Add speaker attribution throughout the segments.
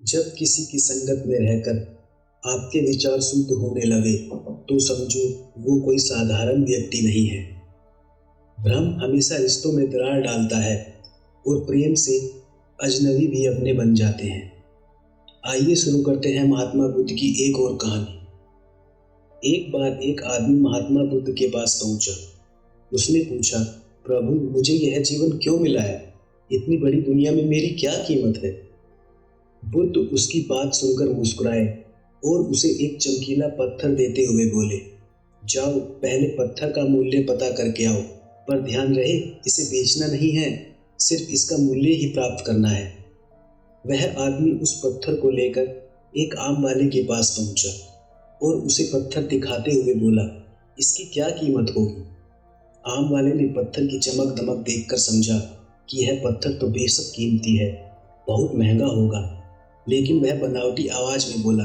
Speaker 1: जब किसी की संगत में रहकर आपके विचार शुद्ध होने लगे तो समझो वो कोई साधारण व्यक्ति नहीं है। भ्रम हमेशा रिश्तों में दरार डालता है और प्रेम से अजनबी भी अपने बन जाते हैं। आइए शुरू करते हैं महात्मा बुद्ध की एक और कहानी। एक बार एक आदमी महात्मा बुद्ध के पास पहुंचा। उसने पूछा, प्रभु, मुझे यह जीवन क्यों मिला है? इतनी बड़ी दुनिया में मेरी क्या कीमत है? बुद्ध उसकी बात सुनकर मुस्कुराए और उसे एक चमकीला पत्थर देते हुए बोले, जाओ, पहले पत्थर का मूल्य पता करके आओ, पर ध्यान रहे इसे बेचना नहीं है, सिर्फ इसका मूल्य ही प्राप्त करना है। वह आदमी उस पत्थर को लेकर एक आम वाले के पास पहुंचा और उसे पत्थर दिखाते हुए बोला, इसकी क्या कीमत होगी? आम वाले ने पत्थर की चमक दमक देखकर समझा कि यह पत्थर तो बेशक कीमती है, बहुत महंगा होगा। लेकिन वह बनावटी आवाज में बोला,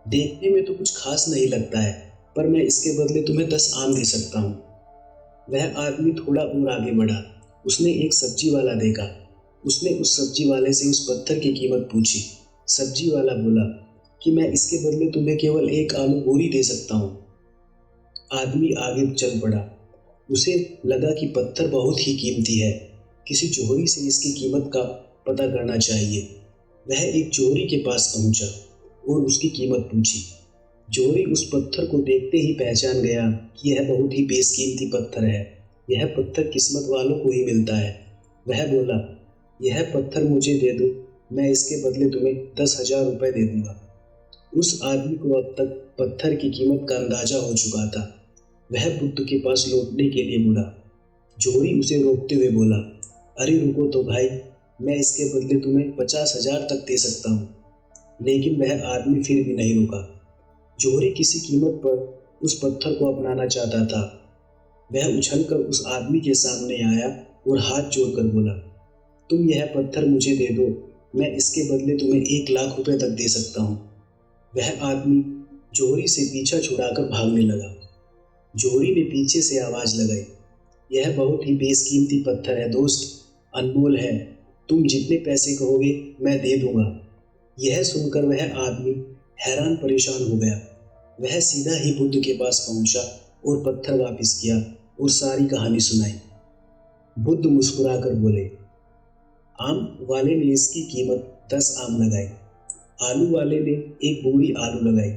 Speaker 1: देखने में तो कुछ खास नहीं लगता है, पर मैं इसके बदले तुम्हें 10 आम दे सकता हूँ। वह आदमी थोड़ा और आगे बढ़ा। उसने एक सब्जी वाला देखा। उसने उस सब्जी वाले से उस पत्थर की कीमत पूछी। सब्जी वाला बोला कि मैं इसके बदले तुम्हें केवल 1 आलू बोरी दे सकता हूँ। आदमी आगे चल पड़ा। उसे लगा कि पत्थर बहुत ही कीमती है, किसी जोहरी से इसकी कीमत का पता करना चाहिए। वह एक जोहरी के पास पहुंचा और उसकी कीमत पूछी। जोहरी उस पत्थर को देखते ही पहचान गया कि यह बहुत ही बेशकीमती पत्थर है। यह पत्थर किस्मत वालों को ही मिलता है। वह बोला, यह पत्थर मुझे दे दो, मैं इसके बदले तुम्हें 10,000 रुपये दे दूंगा। उस आदमी को अब तक पत्थर की कीमत का अंदाजा हो चुका था। वह बुद्ध के पास लौटने के लिए मुड़ा। जोहरी उसे रोकते हुए बोला, अरे रुको तो भाई, मैं इसके बदले तुम्हें 50,000 तक दे सकता हूँ। लेकिन वह आदमी फिर भी नहीं रुका। जोहरी किसी कीमत पर उस पत्थर को अपनाना चाहता था। वह उछलकर उस आदमी के सामने आया और हाथ जोड़कर बोला, तुम यह पत्थर मुझे दे दो, मैं इसके बदले तुम्हें 1,00,000 रुपये तक दे सकता हूँ। वह आदमी जोहरी से पीछा छुड़ाकर भागने लगा। जोहरी ने पीछे से आवाज लगाई, यह बहुत ही बेशकीमती पत्थर है दोस्त, अनमोल है, तुम जितने पैसे कहोगे मैं दे दूंगा। यह सुनकर वह आदमी हैरान परेशान हो गया। वह सीधा ही बुद्ध के पास पहुंचा और पत्थर वापस किया और सारी कहानी सुनाई। बुद्ध मुस्कुराकर बोले, आम वाले ने इसकी कीमत 10 आम लगाई, आलू वाले ने एक बोरी आलू लगाई।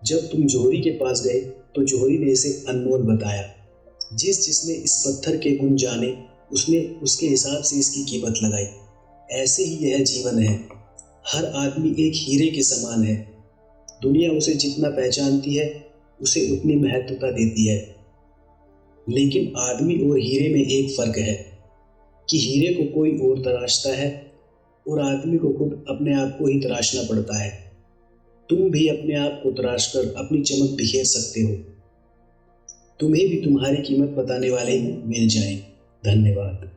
Speaker 1: जब तुम जोहरी के पास गए तो जोहरी ने इसे अनमोल बताया। जिसने इस पत्थर के गुण जाने, उसने उसके हिसाब से इसकी कीमत लगाई। ऐसे ही यह जीवन है। हर आदमी एक हीरे के समान है। दुनिया उसे जितना पहचानती है, उसे उतनी महत्वता देती है। लेकिन आदमी और हीरे में एक फर्क है कि हीरे को कोई और तराशता है और आदमी को खुद अपने आप को ही तराशना पड़ता है। तुम भी अपने आप को तराश कर अपनी चमक बिखेर सकते हो। तुम्हें भी तुम्हारी कीमत बताने वाले मिल जाएं। धन्यवाद।